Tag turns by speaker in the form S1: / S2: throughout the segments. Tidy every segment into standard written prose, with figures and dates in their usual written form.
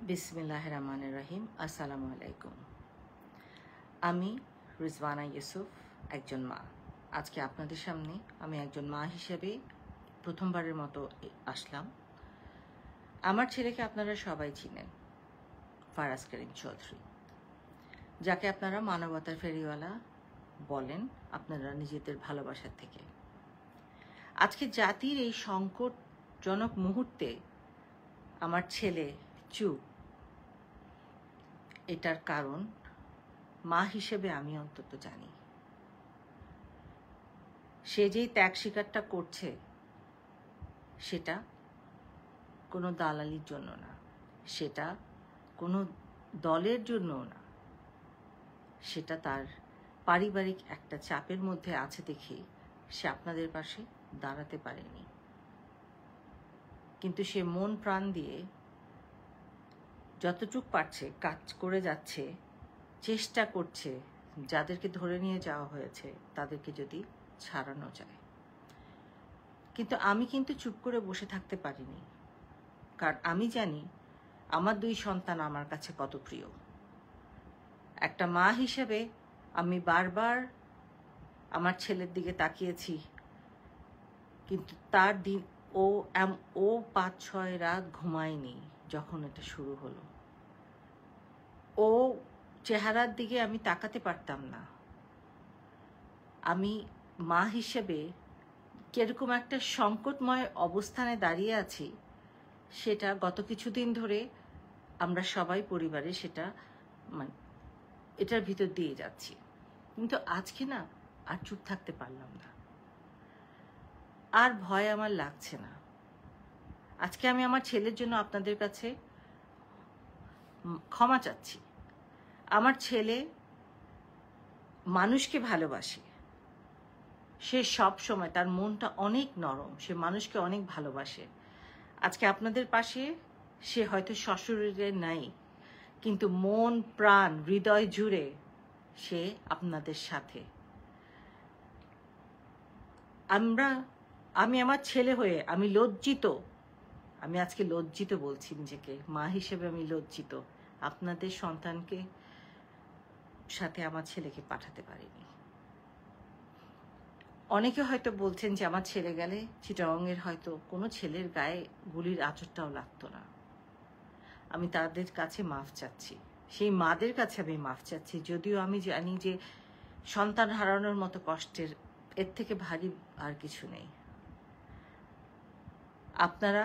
S1: বিসমিল্লাহির রহমানির রহিম। আসসালামু আলাইকুম। আমি রিজওয়ানা ইউসুফ, একজন মা। আজকে আপনাদের সামনে আমি একজন মা হিসেবে প্রথমবারের মতো আসলাম। আমার ছেলেকে আপনারা সবাই চিনেন, ফারাজ করিম চৌধুরী, যাকে আপনারা মানবতার ফেরিওয়ালা বলেন আপনারা নিজেদের ভালোবাসার থেকে। আজকে জাতির এই সংকটজনক মুহূর্তে আমার ছেলে চুপ, এটার কারণ মা হিসেবে আমি অন্তত জানি। সে যেই ত্যাগ স্বীকারটা করছে সেটা কোনো দালালির জন্য না, সেটা কোনো দলের জন্যও না, সেটা তার পারিবারিক একটা চাপের মধ্যে আছে দেখেই সে আপনাদের পাশে দাঁড়াতে পারেনি। কিন্তু সে মন প্রাণ দিয়ে যতটুকু পারছে কাজ করে যাচ্ছে, চেষ্টা করছে যাদেরকে ধরে নিয়ে যাওয়া হয়েছে তাদেরকে যদি ছাড়ানো যায়। কিন্তু আমি চুপ করে বসে থাকতে পারিনি, কারণ আমি জানি আমার দুই সন্তান আমার কাছে কত প্রিয়। একটা মা হিসেবে আমি বারবার আমার ছেলের দিকে তাকিয়েছি, কিন্তু তার দিন ও 5-6 রাত ঘুমায়নি যখন এটা শুরু হলো। ও চেহারার দিকে আমি তাকাতে পারতাম না। আমি মা হিসেবে কিরকম একটা সংকটময় অবস্থানে দাঁড়িয়ে আছি সেটা গত কিছুদিন ধরে আমরা সবাই পরিবারে সেটা এটার ভিতর দিয়ে যাচ্ছি। কিন্তু আজকে না আর চুপ থাকতে পারলাম না, আর ভয় আমার লাগছে না। আজকে আমি আমার ছেলের জন্য আপনাদের কাছে ক্ষমা চাচ্ছি। আমার ছেলে মানুষকে ভালোবাসে, সে সব সময়, তার মনটা অনেক নরম, সে মানুষকে অনেক ভালোবাসে। আজকে আপনাদের পাশে সে হয়তো শ্বশুরে নাই, কিন্তু মন প্রাণ হৃদয় জুড়ে সে আপনাদের সাথে। আমি আমার ছেলে হয়ে আমি লজ্জিত, আমি আজকে লজ্জিত বলছি নিজেকে, মা হিসেবে আমি লজ্জিত আপনাদের সন্তানকে সাথে আমার ছেলেকে পাঠাতে পারিনি। অনেকে হয়তো বলছেন যে আমার ছেলে গেলে চিটাগংয়ের হয়তো কোনো ছেলের গায়ে গুলির আঁচড়টাও লাগতো না। আমি তাদের কাছে মাফ চাচ্ছি, সেই মাদের কাছে আমি মাফ চাচ্ছি, যদিও আমি জানি যে সন্তান হারানোর মতো কষ্টের এর থেকে ভারী আর কিছু নেই। আপনারা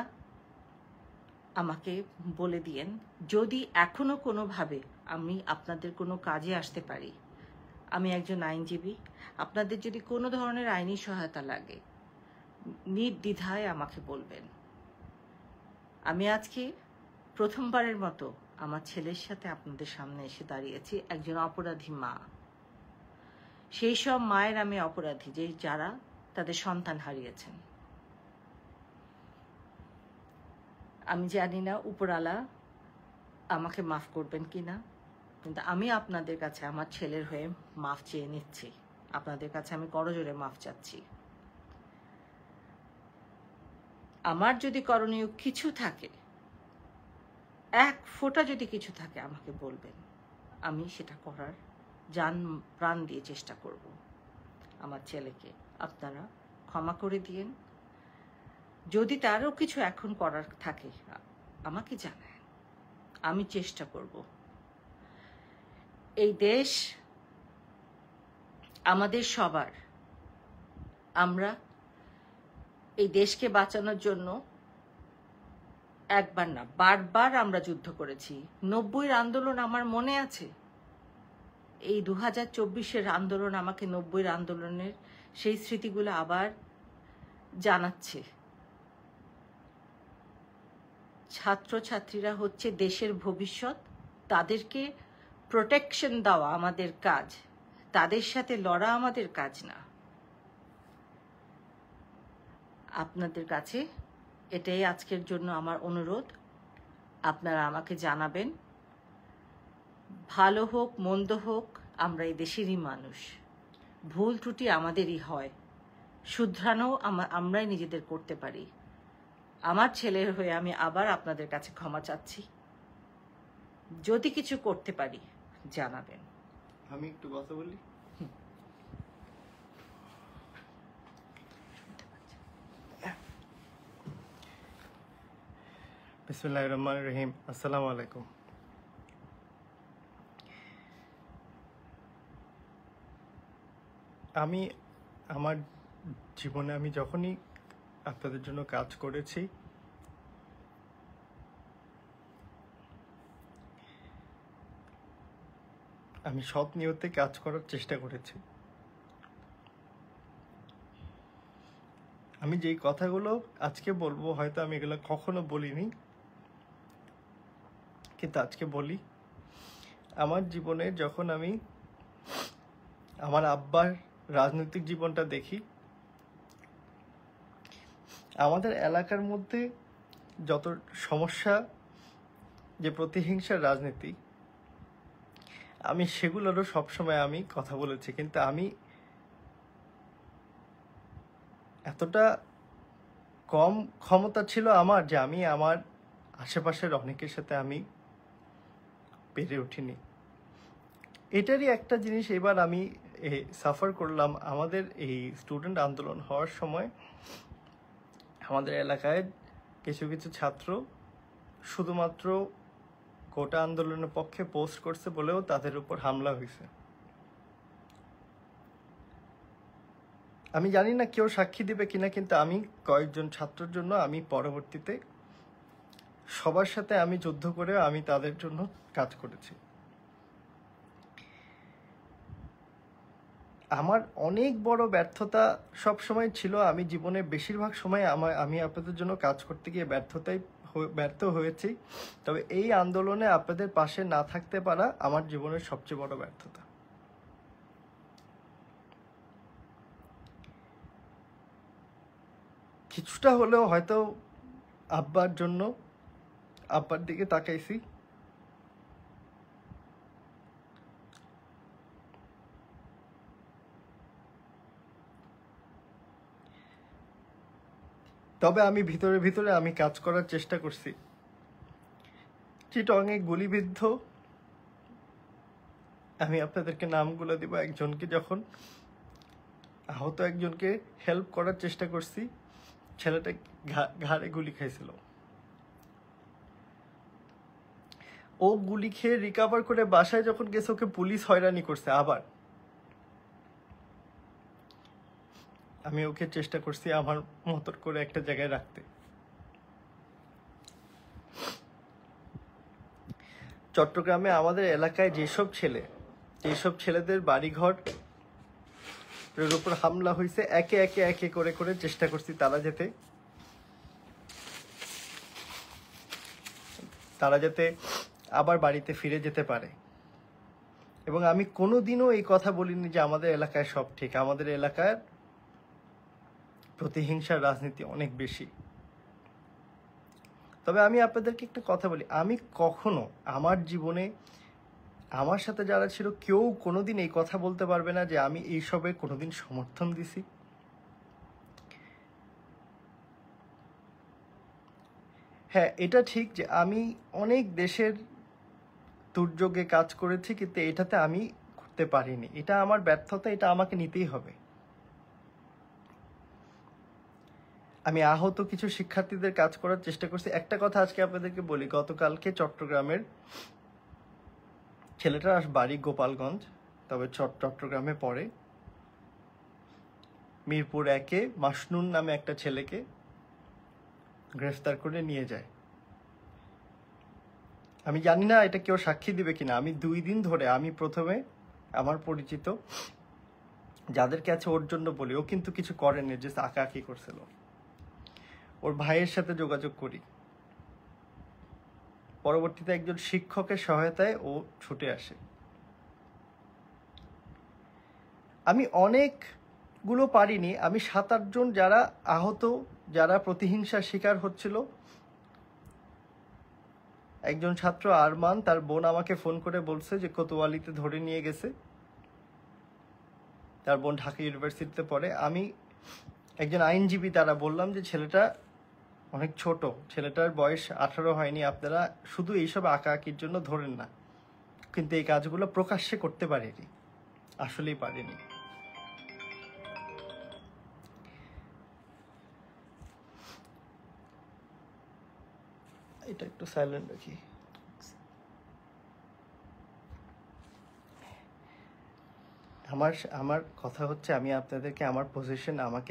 S1: আমাকে বলে দিয়েন, যদি এখনো কোনোভাবে আমি আপনাদের কোনো কাজে আসতে পারি। আমি একজন আইনজীবী, আপনাদের যদি কোনো ধরনের আইনি সহায়তা লাগে নির্দ্বিধায় আমাকে বলবেন। আমি আজকে প্রথমবারের মতো আমার ছেলের সাথে আপনাদের সামনে এসে দাঁড়িয়েছি, একজন অপরাধী মা। সেই সব মায়ের আমি অপরাধী যে যারা তাদের সন্তান হারিয়েছেন। আমি জানি না উপরওয়ালা আমাকে মাফ করবেন কিনা, কিন্তু আমি আপনাদের কাছে আমার ছেলের হয়ে মাফ চেয়ে নিচ্ছি। আপনাদের কাছে আমি করজোড়ে মাফ চাচ্ছি। আমার যদি করণীয় কিছু থাকে, এক ফোঁটা যদি কিছু থাকে আমাকে বলবেন, আমি সেটা করার জান প্রাণ দিয়ে চেষ্টা করব। আমার ছেলেকে আপনারা ক্ষমা করে দিয়েন। যদি তারও কিছু এখন করার থাকে আমাকে জানান, আমি চেষ্টা করব। এই দেশ আমাদের সবার। আমরা এই দেশকে বাঁচানোর জন্য একবার না বারবার আমরা যুদ্ধ করেছি। 90-এর আন্দোলন আমার মনে আছে। এই 2024-এর আন্দোলন আমাকে 90-এর আন্দোলনের সেই স্মৃতিগুলো আবার জানাচ্ছে। ছাত্রছাত্রীরা হচ্ছে দেশের ভবিষ্যৎ, তাদেরকে প্রোটেকশন দেওয়া আমাদের কাজ, তাদের সাথে লড়া আমাদের কাজ না। আপনাদের কাছে এটাই আজকের জন্য আমার অনুরোধ। আপনারা আমাকে জানাবেন, ভালো হোক মন্দ হোক আমরা এই দেশেরই মানুষ, ভুল ত্রুটি আমাদেরই হয়, শুধরানো আমরাই নিজেদের করতে পারি। আমার ছেলের হয়ে আমি আবার আপনাদের কাছে ক্ষমা চাচ্ছি। যদি কিছু করতে পারি জানাবেন।
S2: আমি একটু কথা বলি। বিসমিল্লাহির রহমানির রহিম। আসসালামু আলাইকুম। আমি আমার জীবনে আমি যখনই আপনাদের জন্য কাজ করেছি, আমি সৎ নিয়তে কাজ করার চেষ্টা করেছি। আমি যেই কথাগুলো আজকে বলবো হয়তো আমি এগুলো কখনো বলিনি, কিন্তু আজকে বলি। আমার জীবনে যখন আমি আমার আব্বার রাজনৈতিক জীবনটা দেখি, আমাদের এলাকার মধ্যে যত সমস্যা, যে প্রতিহিংসার রাজনীতি, আমি সেগুলোরও সবসময় আমি কথা বলেছি। কিন্তু আমি এতটা কম ক্ষমতা ছিল আমার যে আমি আমার আশেপাশের অনেকের সাথে আমি পেরে উঠিনি। এটারই একটা জিনিস এবার আমি সাফার করলাম। আমাদের এই স্টুডেন্ট আন্দোলন হওয়ার সময় আমাদের এলাকায় কিছু কিছু ছাত্র শুধুমাত্র কোটা আন্দোলনের পক্ষে পোস্ট করছে বলেও তাদের উপর হামলা হয়েছে। আমি জানি না কেউ সাক্ষী দিবে কিনা, কিন্তু আমি কয়েকজন ছাত্রের জন্য আমি পরবর্তীতে সবার সাথে আমি যুদ্ধ করে আমি তাদের জন্য কাজ করেছি। আমার অনেক বড় ব্যর্থতা সব সময় ছিল। আমি জীবনে বেশিরভাগ সময় আমি আপনাদের জন্য কাজ করতে গিয়ে ব্যর্থ হয়েছি। তবে এই আন্দোলনে আপনাদের পাশে না থাকতে পারা আমার জীবনের সবচেয়ে বড় ব্যর্থতা। কিছুটা হলেও হয়তো আব্বার জন্য আব্বার দিকে তাকাইছি। তবে আমি ভিতরে ভিতরে আমি কাজ করার চেষ্টা করছি। চিটংয়ে গুলিবিদ্ধ, আমি আপনাদেরকে নামগুলো দিব, একজনকে যখন আহত একজনকে হেল্প করার চেষ্টা করছি, ছেলেটা ঘাড়ে গুলি খাইছিল। ও গুলি খেয়ে রিকভার করে বাসায় যখন গেছে ওকে পুলিশ হয়রানি করছে। আবার আমি ওকে চেষ্টা করছি আমার মতো করে একটা জায়গায় রাখতে। চট্টগ্রামে আমাদের এলাকায় যেসব ছেলেদের বাড়িঘর এর উপর হামলা হয়েছে, একে একে করে চেষ্টা করছি তারা যাতে আবার বাড়িতে ফিরে যেতে পারে। এবং আমি কোনোদিনও এই কথা বলিনি যে আমাদের এলাকায় সব ঠিক। আমাদের এলাকার প্রতিহিংসার রাজনীতি অনেক বেশি। তবে আমি আপনাদেরকে একটা কথা বলি, আমি কখনো আমার জীবনে আমার সাথে যারা ছিল কেউ কোনোদিন এই কথা বলতে পারবে না যে আমি এইসবের কোনোদিন সমর্থন দিছি। হ্যাঁ, এটা ঠিক যে আমি অনেক দেশের দুর্যোগে কাজ করেছি, কিন্তু এটাতে আমি করতে পারিনি। এটা আমার ব্যর্থতা, এটা আমাকে নিতেই হবে। আমি আহত কিছু শিক্ষার্থীদের কাজ করার চেষ্টা করছি। একটা কথা আজকে আপনাদেরকে বলি, গতকালকে চট্টগ্রামের ছেলেটার বাড়ি গোপালগঞ্জ, তবে চট্টগ্রামে পড়ে। মিরপুর 1-এ মাসনুন নামে একটা ছেলেকে গ্রেফতার করে নিয়ে যায়। আমি জানি না এটা কেউ সাক্ষী দিবে কিনা। আমি 2 দিন ধরে আমি প্রথমে আমার পরিচিত যাদের কাছে ওর জন্য বলি, ও কিন্তু কিছু করেনি, যে আঁকাআঁকি করছিল। ওর ভাইয়ের সাথে যোগাযোগ করি। পরবর্তীতে একজন শিক্ষকের সহায়তায় ও ছুটে আসে। আমি অনেকগুলো পারিনি। আমি 7-8 জন যারা আহত, যারা প্রতিহিংসার শিকার হচ্ছিল, একজন ছাত্র আরমান, তার বোন আমাকে ফোন করে বলছে যে কোতোয়ালিতে ধরে নিয়ে গেছে। তার বোন ঢাকা ইউনিভার্সিটিতে পড়ে। আমি একজন আইনজীবী, তারা বললাম যে ছেলেটা অনেক ছোট, ছেলেটার বয়স 18 হয়নি। আপনারা শুধু এইসব আঁকাআঁকির জন্য ধরেন না, কিন্তু এই কাজগুলো প্রকাশ্যে করতে পারেনি, আসলেই পারেনি। এটা একটু সাইলেন্ট রাখি। আমার আমার কথা হচ্ছে, আমি আপনাদেরকে আমার পজিশন, আমাকে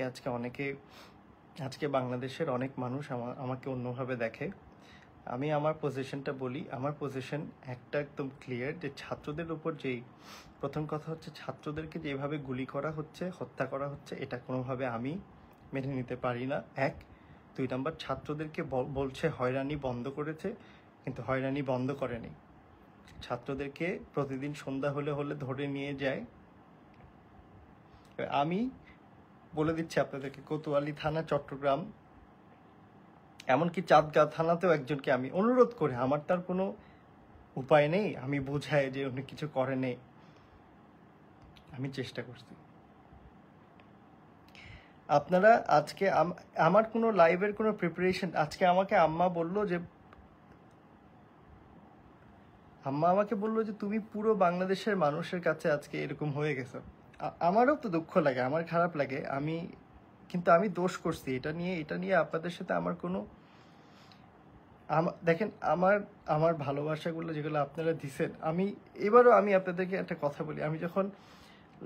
S2: আজকে বাংলাদেশের অনেক মানুষ আমাকে অন্যভাবে দেখে। আমি আমার পজিশনটা বলি। আমার পজিশন একটা একদম ক্লিয়ার, যে ছাত্রদের উপর যেই প্রথম কথা হচ্ছে, ছাত্রদেরকে যেভাবে গুলি করা হচ্ছে, হত্যা করা হচ্ছে, এটা কোনোভাবে আমি মেনে নিতে পারি না। 1, 2 নাম্বার, ছাত্রদেরকে বলছে হয়রানি বন্ধ করেছে, কিন্তু হয়রানি বন্ধ করেনি। ছাত্রদেরকে প্রতিদিন সন্ধ্যা হলে ধরে নিয়ে যায়। আমি বলে দিচ্ছি আপনাদেরকে, কোতোয়ালি থানা, চট্টগ্রাম, এমনকি চাঁদগাঁও থানাতেও একজনকে আমি অনুরোধ করে, আমার তার কোনো উপায় নেই, আমি বোঝাই যে উনি কিছু করে নেই, আমি চেষ্টা করছি। আপনারা আজকে আমার কোনো লাইভের কোনো প্রিপারেশন, আজকে আমাকে আম্মা আমাকে বললো যে তুমি পুরো বাংলাদেশের মানুষের কাছে আজকে এরকম হয়ে গেছো। আমারও তো দুঃখ লাগে, আমার খারাপ লাগে, কিন্তু আমি দোষ করছি এটা নিয়ে আপনাদের সাথে আমার কোনো দেখেন, আমার ভালোবাসাগুলো যেগুলো আপনারা দিছেন, এবারও আমি আপনাদেরকে একটা কথা বলি। আমি যখন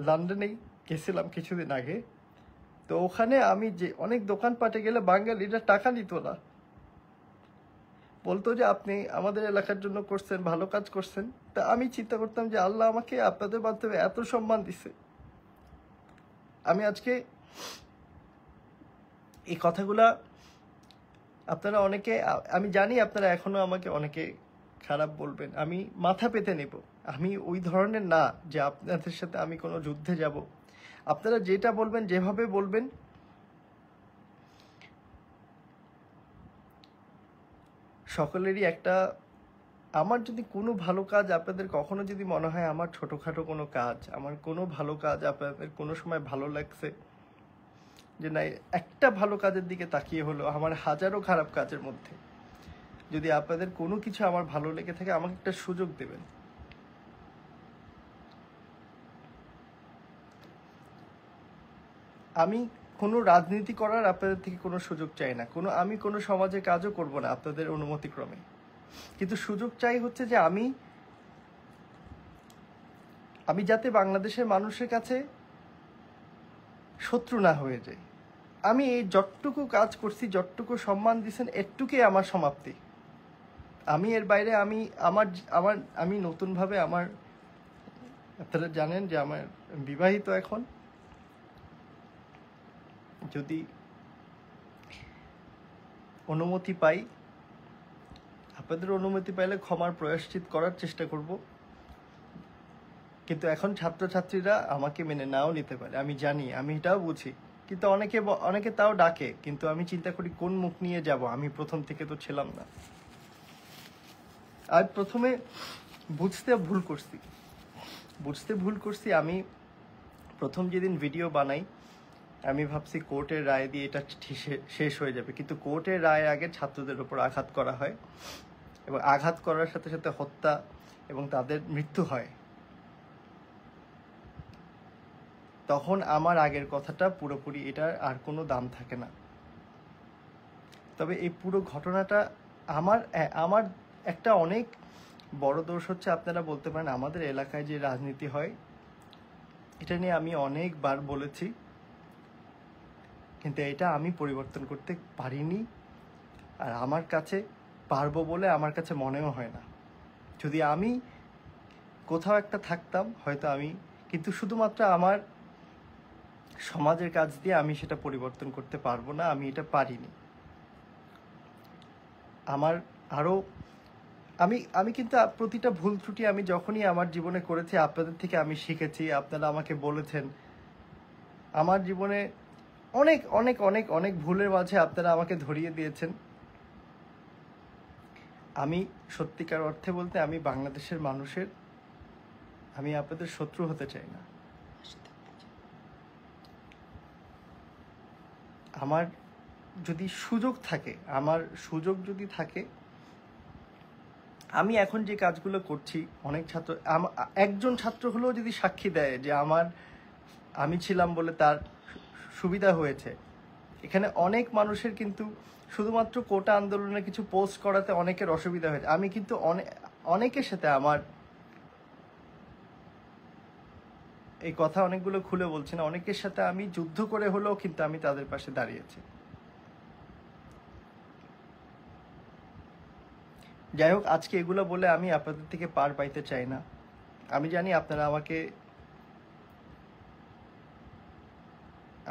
S2: লন্ডনে গেছিলাম কিছুদিন আগে, তো ওখানে আমি যে অনেক দোকানপাটে গেলে বাঙালিরা টাকা নিত না, বলতো যে আপনি আমাদের এলাকার জন্য করছেন, ভালো কাজ করছেন। তা আমি চিন্তা করতাম যে আল্লাহ আমাকে আপনাদের মাধ্যমে এত সম্মান দিছে। আমি আজকে এই কথাগুলা আপনারা অনেকে, আমি জানি আপনারা এখনো আমাকে অনেকে খারাপ বলবেন, আমি মাথা পেতে নেব। আমি ওই ধরনের না যে আপনাদের সাথে আমি কোনো যুদ্ধে যাব। আপনারা যেটা বলবেন, যেভাবে বলবেন, সকলেরই একটা, আমার যদি কোনো ভালো কাজ আপনাদের কখনো যদি মনে হয়, আমার ছোটোখাটো কোনো কাজ, আমার কোনো ভালো কাজ আপনাদের কোনো সময় ভালো লাগছে, যে না একটা ভালো কাজের দিকে তাকিয়ে হলো আমার হাজারো খারাপ কাজের মধ্যে, যদি আপনাদের কোনো কিছু আমার ভালো লেগে থাকে, আমাকে একটা সুযোগ দেবেন। আমি কোনো রাজনীতি করার আপনাদের থেকে কোনো সুযোগ চাই না, আমি কোনো সমাজে কাজও করব না আপনাদের অনুমতিক্রমে, কিন্তু সুযোগ চাই হচ্ছে যে আমি যাতে বাংলাদেশের মানুষের কাছে শত্রু না হয়ে যাই। আমি এই যতটুকু কাজ করছি, যতটুকু সম্মান দিয়েছেন, এটুকুই আমার সমাপ্তি। আমি এর বাইরে আমি নতুনভাবে আপনারা জানেন যে আমার বিবাহিত এখন, যদি অনুমতি পাই, আপনাদের অনুমতি পাইলে ক্ষমার প্রয়াশ্চিত করার চেষ্টা করব। কিন্তু এখন ছাত্রছাত্রীরা আমাকে মেনে নাও নিতে পারে, আমি জানি, আমি এটাও বুঝি, কিন্তু অনেকে তাও ডাকে, কিন্তু আমি চিন্তা করি কোন মুখ নিয়ে যাব। আমি প্রথম থেকে তো ছিলাম না, আর প্রথমে বুঝতে ভুল করছি। আমি প্রথম যেদিন ভিডিও বানাই, আমি ভাবছি কোর্টের রায় দিয়ে এটা শেষ হয়ে যাবে, কিন্তু কোর্টের রায়ের আগে ছাত্রদের উপর আঘাত করা হয়, এবং আঘাত করার সাথে সাথে হত্যা এবং তাদের মৃত্যু হয়। তখন আমার আগের কথাটা পুরোপুরি, এটার আর কোনো দাম থাকে না। তবে এই পুরো ঘটনাটা আমার একটা অনেক বড় দোষ হচ্ছে, আপনারা বলতে পারেন আমাদের এলাকায় যে রাজনীতি হয়, এটা নিয়ে আমি অনেকবার বলেছি, কিন্তু এটা আমি পরিবর্তন করতে পারিনি, আর আমার কাছে পারবো বলে আমার কাছে মনেও হয় না। যদি আমি কোথাও একটা থাকতাম হয়তো কিন্তু শুধুমাত্র আমার সমাজের কাজ দিয়ে আমি সেটা পরিবর্তন করতে পারবো না, আমি এটা পারিনি। আমি কিন্তু প্রতিটা ভুল ত্রুটি আমি যখনই আমার জীবনে করেছি, আপনাদের থেকে আমি শিখেছি, আপনারা আমাকে বলেছেন। আমার জীবনে অনেক অনেক অনেক অনেক ভুলের মাঝে আপনারা আমাকে ধরিয়ে দিয়েছেন। আমি সত্যিকার অর্থে বলতে, আমি বাংলাদেশের মানুষের, আমি আপনাদের শত্রু হতে চাই না। আমার যদি সুযোগ থাকে, আমার সুযোগ যদি থাকে, আমি এখন যে কাজগুলো করছি, অনেক ছাত্র, একজন ছাত্র হলেও যদি সাক্ষী দেয় যে আমি ছিলাম বলে তার সুবিধা হয়েছে, এখানে অনেক মানুষের কিন্তু শুধুমাত্র কোটা আন্দোলনে কিছু পোস্ট করাতে অনেকের অসুবিধা হয়েছে। আমি কিন্তু অনেকের সাথে আমার এই কথা অনেকগুলো খুলে বলছি না, অনেকের সাথে আমি যুদ্ধ করে হলেও কিন্তু আমি তাদের পাশে দাঁড়িয়েছি। যাই হোক, আজকে এগুলো বলে আমি আপনাদের থেকে পার পাইতে চাই না। আমি জানি আপনারা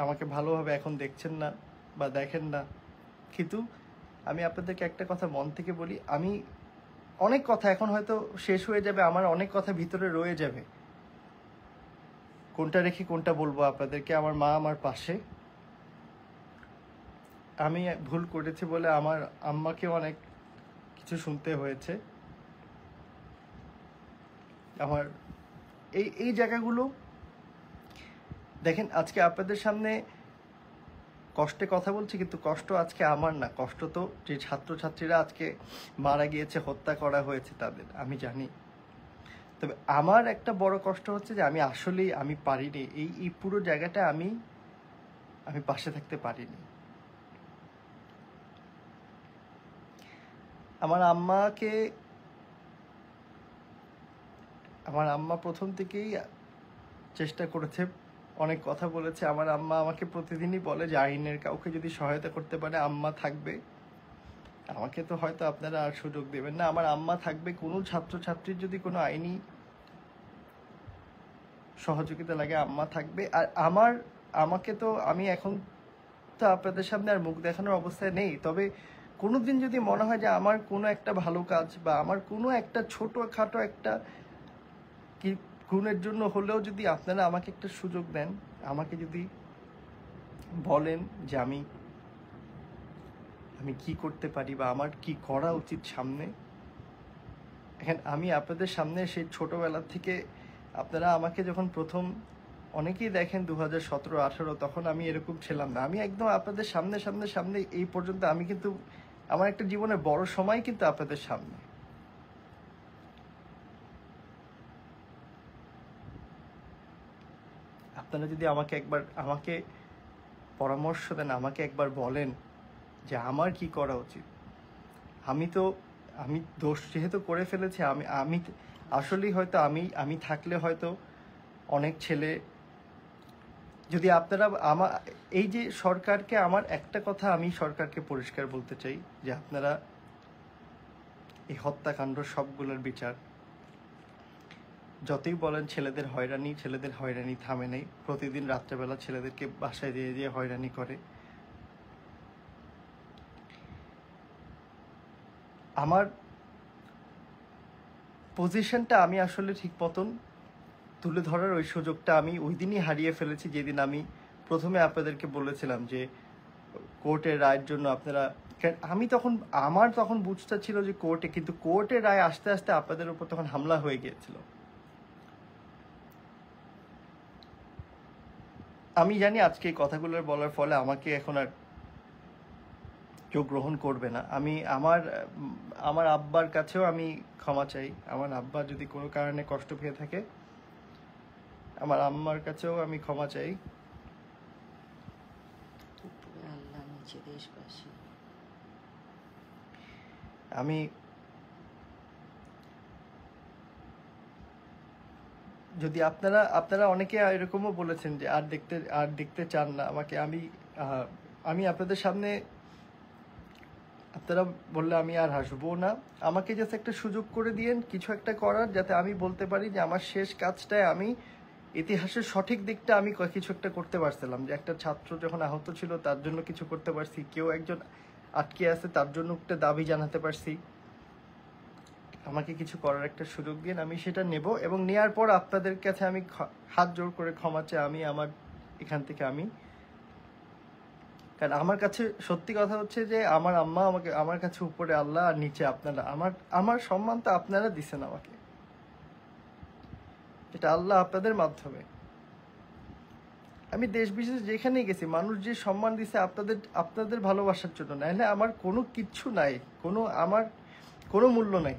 S2: আমাকে ভালোভাবে এখন দেখছেন না বা দেখেন না, কিন্তু আমি আপনাদেরকে একটা কথা মন থেকে বলি, আমি অনেক কথা এখন হয়তো শেষ হয়ে যাবে, আমার অনেক কথা ভিতরে রয়ে যাবে, কোনটা রেখে কোনটা বলবো আপনাদেরকে। আমার মা আমার পাশে, আমি ভুল করেছি বলে আমার আম্মাকেও অনেক কিছু শুনতে হয়েছে। আমার এই জায়গাগুলো দেখেন, আজকে আপনাদের সামনে কষ্টে কথা বলছি, কিন্তু কষ্ট আজকে আমার না, কষ্ট তো যে ছাত্রছাত্রীরা আজকে মারা গিয়েছে, হত্যা করা হয়েছে তাদের, আমি জানি। তবে আমার একটা বড় কষ্ট হচ্ছে যে আমি পারিনি, এই পুরো জায়গাটা আমি পাশে থাকতে পারিনি। আমার আম্মা প্রথম থেকেই চেষ্টা করেছে, অনেক কথা বলেছে। আমার আম্মা আমাকে প্রতিদিনই বলে যে আইনের কাউকে যদি সহায়তা করতে পারে আম্মা থাকবে। আমাকে তো হয়তো আপনারা আর সুযোগ দেবেন না, আমার আম্মা থাকবে। কোনো ছাত্রছাত্রীর যদি কোনো আইনি সহযোগিতা লাগে আম্মা থাকবে। আর আমাকে তো, আমি এখন তো আপনাদের সামনে আর মুখ দেখানোর অবস্থায় নেই, তবে কোনোদিন যদি মনে হয় যে আমার কোনো একটা ভালো কাজ বা আমার কোনো একটা ছোটোখাটো একটা কি গুণের জন্য হলেও যদি আপনারা আমাকে একটা সুযোগ দেন, আমাকে যদি বলেন যে আমি কি করতে পারি বা আমার কি করা উচিত সামনে, এখন আমি আপনাদের সামনে সেই ছোটবেলা থেকে, আপনারা আমাকে যখন প্রথম অনেকেই দেখেন 2017-18, তখন আমি এরকম ছিলাম না। আমি একদম আপনাদের সামনে এই পর্যন্ত, আমি কিন্তু আমার একটা জীবনের বড় সময় কিন্তু আপনাদের সামনে। আপনারা যদি আমাকে পরামর্শ দেন, আমাকে একবার বলেন যে আমার কি করা উচিত। আমি দোষ যেহেতু করে ফেলেছি, আমি আসলেই হয়তো আমি থাকলে হয়তো অনেক ছেলে, যদি আপনারা এই যে সরকারকে, আমার একটা কথা আমি সরকারকে পরিষ্কার বলতে চাই যে আপনারা এই হত্যাকাণ্ড সবগুলোর বিচার, যতই বলেন ছেলেদের হয়রানি থামে নাই। প্রতিদিন রাত্রেবেলা ছেলেদেরকে বাসায় দিয়ে হয়রানি করে। আমার পজিশনটা আমি আসলে ঠিক মতন তুলে ধরার ওই সুযোগটা আমি ওই দিনই হারিয়ে ফেলেছি, যেদিন আমি প্রথমে আপনাদেরকে বলেছিলাম যে কোর্টের রায়ের জন্য আপনারা, আমার তখন বুঝতে ছিল যে কিন্তু কোর্টের রায় আস্তে আস্তে আপনাদের উপর তখন হামলা হয়ে গিয়েছিল। আমি জানি আজকে এই কথাগুলো বলার ফলে আমাকে এখন আর কেউ গ্রহণ করবে না। আমি আমার আব্বার কাছেও আমি ক্ষমা চাই। আমার আব্বা যদি কোনো কারণে কষ্ট পেয়ে থাকে, আমার আম্মার কাছেও আমি ক্ষমা চাই।
S1: আল্লাহ নিচে দেশবাসী।
S2: আমি যদি আপনারা অনেকে এরকমও বলেছেন যে আর দেখতে চান না আমাকে, আমি আপনাদের সামনে, আপনারা বললে আমি আর হাসবো না। আমাকে জাস্ট একটা সুযোগ করে দিয়েন কিছু একটা করার, যাতে আমি বলতে পারি যে আমার শেষ কাজটায় আমি ইতিহাসের সঠিক দিকটা আমি কিছু একটা করতে পারছিলাম, যে একটা ছাত্র যখন আহত ছিল তার জন্য কিছু করতে পারছি, কেউ একজন আটকে আছে তার জন্য একটা দাবি জানাতে পারছি। আমাকে কিছু করার একটা সুযোগ দিন, আমি সেটা নেব, এবং নেয়ার পর আপনাদের কাছে আমি হাত জোর করে ক্ষমা চাই। আমি এখান থেকে কারণ আমার কাছে সত্যি কথা হচ্ছে যে আমার আম্মা আমার কাছে উপরে আল্লাহ আর নিচে আপনারা, আমার সম্মানটা আপনারা দিছেন আমাকে, এটা আল্লাহ আপনাদের মাধ্যমে। আমি দেশ বিশেষ যেখানেই গেছি মানুষ যে সম্মান দিছে আপনাদের ভালোবাসার জন্য, নাহলে আমার কোনো কিচ্ছু নাই, আমার কোনো মূল্য নাই।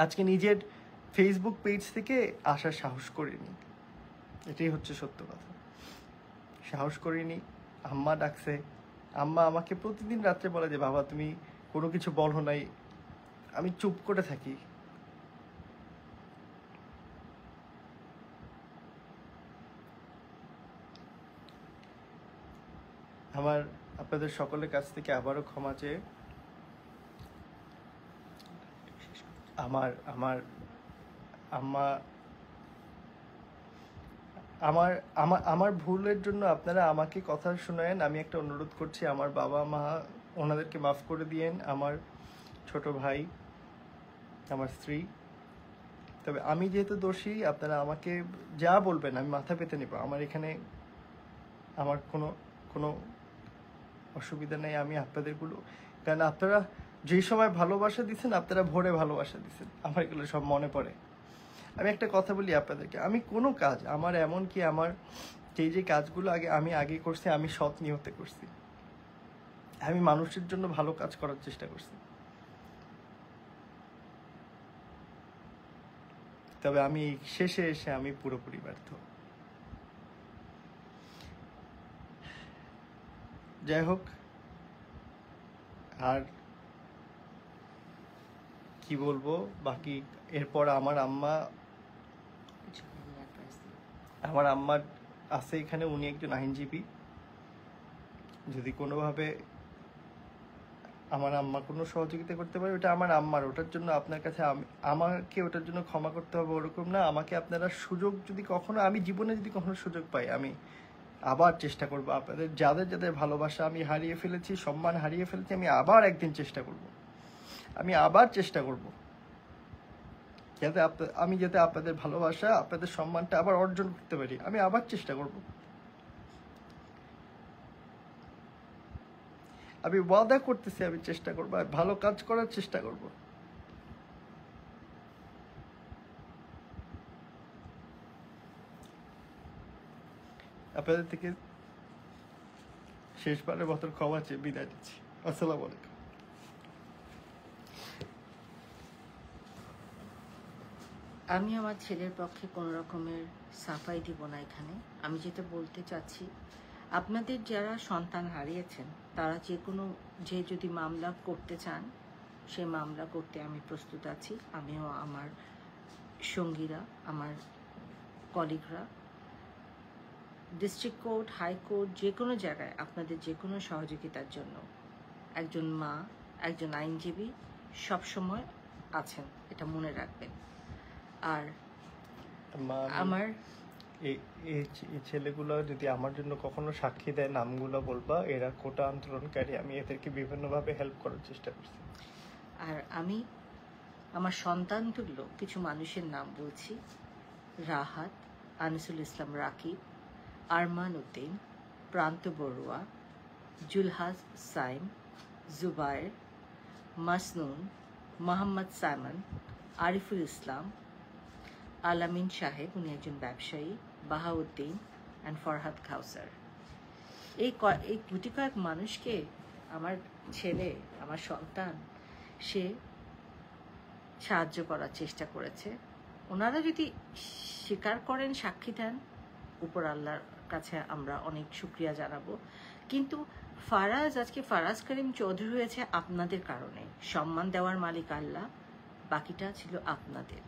S2: আজকে নিজের ফেসবুক পেজ থেকে আসার সাহস করিনি, এটাই হচ্ছে সত্য কথা। সাহস করিনি। আম্মা ডাকছে, আম্মা আমাকে প্রতিদিন রাত্রে বলে যে বাবা তুমি কোনো কিছু বলো নাই, আমি চুপ করে থাকি। আমার আপনাদের সকলের কাছ থেকে আবারও ক্ষমা চেয়ে আমার আমার আম্মা আমার আমার আমার ভুলের জন্য আপনারা আমাকে কথা শোনায়েন। আমি একটা অনুরোধ করছি, আমার বাবা মা ওনাদেরকে মাফ করে দিয়েন, আমার ছোট ভাই, আমার স্ত্রী। তবে আমি যেহেতু দোষী, আপনারা আমাকে যা বলবেন আমি মাথা পেতে নেব। আমার এখানে আমার কোনো অসুবিধা নেই। আমি আপনাদেরগুলো, কারণ আপনারা যেই সময় ভালোবাসা দিচ্ছেন, আপনারা ভোরে ভালোবাসা দিচ্ছেন, আমার এগুলো সব মনে পড়ে। আমি একটা কথা বলি আপনাদেরকে, আমি কোনো কাজ আমার এমনকি আমার যে কাজগুলো আমি আগে করছি, আমি সৎ নিয়তে করছি। আমি মানুষের জন্য ভালো কাজ করার চেষ্টা করছি। তবে আমি শেষে এসে আমি পুরোপুরি ব্যর্থ। যাই হোক, আর কি বলবো বাকি। এরপর আমার আম্মার আছে এখানে, উনি একজন আইনজীবী। যদি কোনোভাবে আমার আম্মা কোনো সহযোগিতা করতে পারে, ওটা আমার আম্মার, ওটার জন্য আপনার কাছে আমাকে ওটার জন্য ক্ষমা করতে হবে ওরকম না। আমাকে আপনারা সুযোগ যদি কখনো, আমি জীবনে যদি কখনো সুযোগ পাই, আমি আবার চেষ্টা করবো। আপনাদের যাদের ভালোবাসা আমি হারিয়ে ফেলেছি, সম্মান হারিয়ে ফেলেছি, আমি আবার একদিন চেষ্টা করব। আমি আবার চেষ্টা করব যাতে আপনাদের ভালোবাসা, আপনাদের সম্মানটা আবার অর্জন করতে পারি। আমি আবার চেষ্টা করব। আমি ওয়াদা করতেছি, আমি চেষ্টা করবো, ভালো কাজ করার চেষ্টা করব। আপনাদের থেকে শেষবারের মতো ক্ষমা চেয়ে বিদায় দিচ্ছি। আসসালামু আলাইকুম।
S1: আমি আমার ছেলের পক্ষে কোনো রকমের সাফাই দিব না এখানে। আমি যেটা বলতে চাচ্ছি, আপনাদের যারা সন্তান হারিয়েছেন তারা যে যদি মামলা করতে চান, সে মামলা করতে আমি প্রস্তুত আছি। আমিও, আমার সঙ্গীরা, আমার কলিগরা, ডিস্ট্রিক্ট কোর্ট, হাইকোর্ট, যে কোনো জায়গায় আপনাদের যে কোনো সহযোগিতার জন্য একজন মা, একজন আইনজীবী সবসময় আছেন, এটা মনে রাখবেন। আর আমার
S2: এই ছেলেগুলো যদি আমার জন্য কখনো সাক্ষী দেয়, নামগুলো বলবা, এরা কোটা আন্দোলনকারী। আমি এদেরকে বিভিন্নভাবে হেল্প করার চেষ্টা করছি।
S1: আর আমি আমার সন্তান তুল্য কিছু মানুষের নাম বলছি: রাহাত, আনিসুল ইসলাম রাকিব, আরমান উদ্দিন, প্রান্ত বড়ুয়া, জুলহাস সাইম, জুবায়ের, মাসনুন, মোহাম্মদ সাইমন, আরিফুল ইসলাম, আলামিন সাহেব, উনি একজন ব্যবসায়ী, বাহাউদ্দিন অ্যান্ড ফরহাদ কাউসার। এই গুটি কয়েক মানুষকে আমার ছেলে, আমার সন্তান, সে সাহায্য করার চেষ্টা করেছে। ওনারা যদি স্বীকার করেন, সাক্ষী দেন, উপর আল্লাহর কাছে আমরা অনেক শুকরিয়া জানাবো। কিন্তু আজকে ফারাজ করিম চৌধুরী হয়েছে আপনাদের কারণে। সম্মান দেওয়ার মালিক আল্লাহ, বাকিটা ছিল আপনাদের।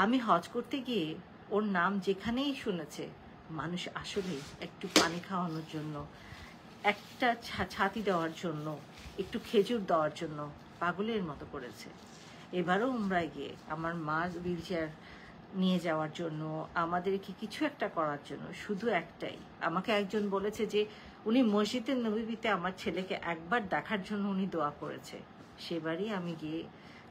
S1: আমি হজ করতে গিয়ে ওর নাম যেখানেই শুনেছে, মানুষ আসলে একটু পানি খাওয়ানোর জন্য, একটা ছাতি দেওয়ার জন্য, একটু খেজুর দেওয়ার জন্য পাগলের মতো করেছে। এবারও উমরায় গিয়ে আমার মা হুইল চেয়ার নিয়ে যাওয়ার জন্য, আমাদেরকে কিছু একটা করার জন্য, শুধু একটাই, আমাকে একজন বলেছে যে উনি মসজিদে নববীতে আমার ছেলেকে একবার দেখার জন্য উনি দোয়া করেছে। সেবারই আমি গিয়ে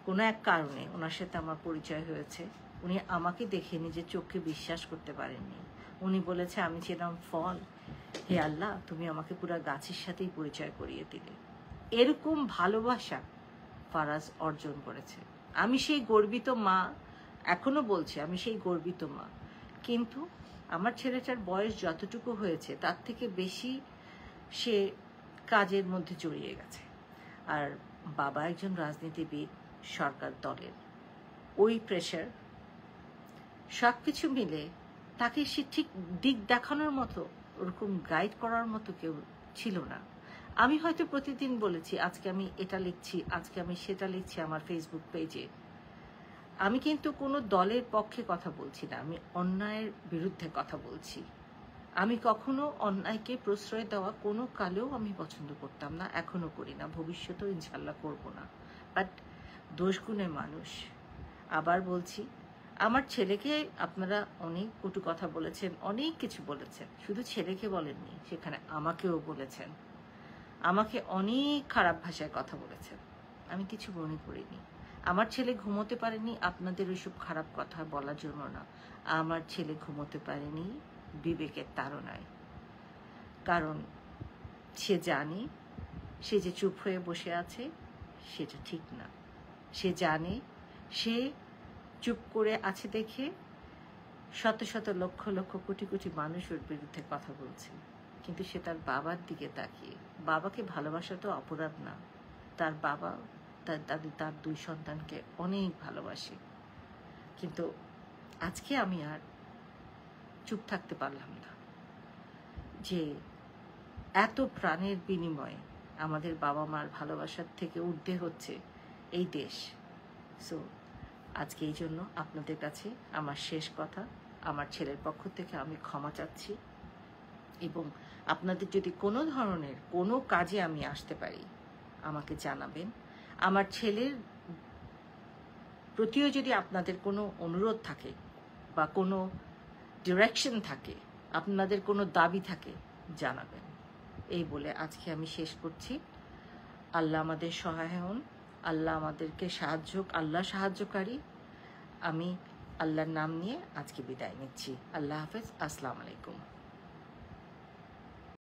S1: কোনো এক কারণে ওনার সাথে আমার পরিচয় হয়েছে। উনি আমাকে দেখে নিজের চোখকে বিশ্বাস করতে পারেননি। উনি বলেছে আমি ছিলাম ফল, হে আল্লাহ তুমি আমাকে পুরো গাছের সাথেই পরিচয় করিয়ে দিলে। এরকম ভালোবাসা ফারাজ অর্জন করেছে। আমি সেই গর্বিত মা, এখনো বলছি আমি সেই গর্বিত মা। কিন্তু আমার ছেলেটার বয়স যতটুকু হয়েছে তার থেকে বেশি সে কাজের মধ্যে জড়িয়ে গেছে। আর বাবা একজন রাজনীতিবিদ, সরকার দলের, ওই প্রেশার সব কিছু মিলে তাকে সে ঠিক দিক দেখানোর মতো, ওরকম গাইড করার মতো কেউ ছিল না। আমি হয়তো প্রতিদিন বলেছি আজকে আমি এটা লিখছি, আজকে আমি সেটা লিখছি আমার ফেসবুক পেজে। আমি কিন্তু কোনো দলের পক্ষে কথা বলছি না, আমি অন্যায়ের বিরুদ্ধে কথা বলছি। আমি কখনো অন্যায়কে প্রশ্রয় দেওয়া কোনো কালেও আমি পছন্দ করতাম না, এখনো করি না, ভবিষ্যতেও ইনশাল্লাহ করব না। বাট দোষগুণে মানুষ। আবার বলছি, আমার ছেলেকে আপনারা অনেক কটু কথা বলেছেন, অনেক কিছু বলেছেন, শুধু ছেলেকে বলেননি, সেখানে আমাকেও বলেছেন, আমাকে অনেক খারাপ ভাষায় কথা বলেছেন। আমি কিছু মনে করিনি। আমার ছেলে ঘুমোতে পারেনি আপনাদের ওইসব খারাপ কথা বলার জন্য না, আমার ছেলে ঘুমোতে পারেনি বিবেকের তাড়নায়। কারণ সে জানে সে যে চুপ হয়ে বসে আছে সেটা ঠিক না। সে জানে সে চুপ করে আছে দেখে শত শত লক্ষ লক্ষ কোটি কোটি মানুষ ওর বিরুদ্ধে কথা বলছে। কিন্তু সে তার বাবার দিকে তাকিয়ে, বাবাকে ভালোবাসা তো অপরাধ না, তার বাবা তার দাদি তার দুই সন্তানকে অনেক ভালোবাসে। কিন্তু আজকে আমি আর চুপ থাকতে পারলাম না যে এত প্রাণের বিনিময়ে আমাদের বাবা মার ভালোবাসার থেকে ঊর্ধ্বে হচ্ছে এই দেশ। সো আজকে এই জন্য আপনাদের কাছে আমার শেষ কথা, আমার ছেলের পক্ষ থেকে আমি ক্ষমা চাচ্ছি, এবং আপনাদের যদি কোনো ধরনের কোনো কাজে আমি আসতে পারি আমাকে জানাবেন। আমার ছেলের প্রতিও যদি আপনাদের কোনো অনুরোধ থাকে বা কোনো ডিরেকশন থাকে, আপনাদের কোনো দাবি থাকে, জানাবেন। এই বলে আজকে আমি শেষ করছি। আল্লাহ আমাদের সহায় হন, আল্লাহ আমাদেরকে আল্লাহ সাহায্যকারী। আমি আল্লাহর নাম নিয়ে আজকে বিদায় নিচ্ছি। আল্লাহ হাফেজ, আসসালামু আলাইকুম।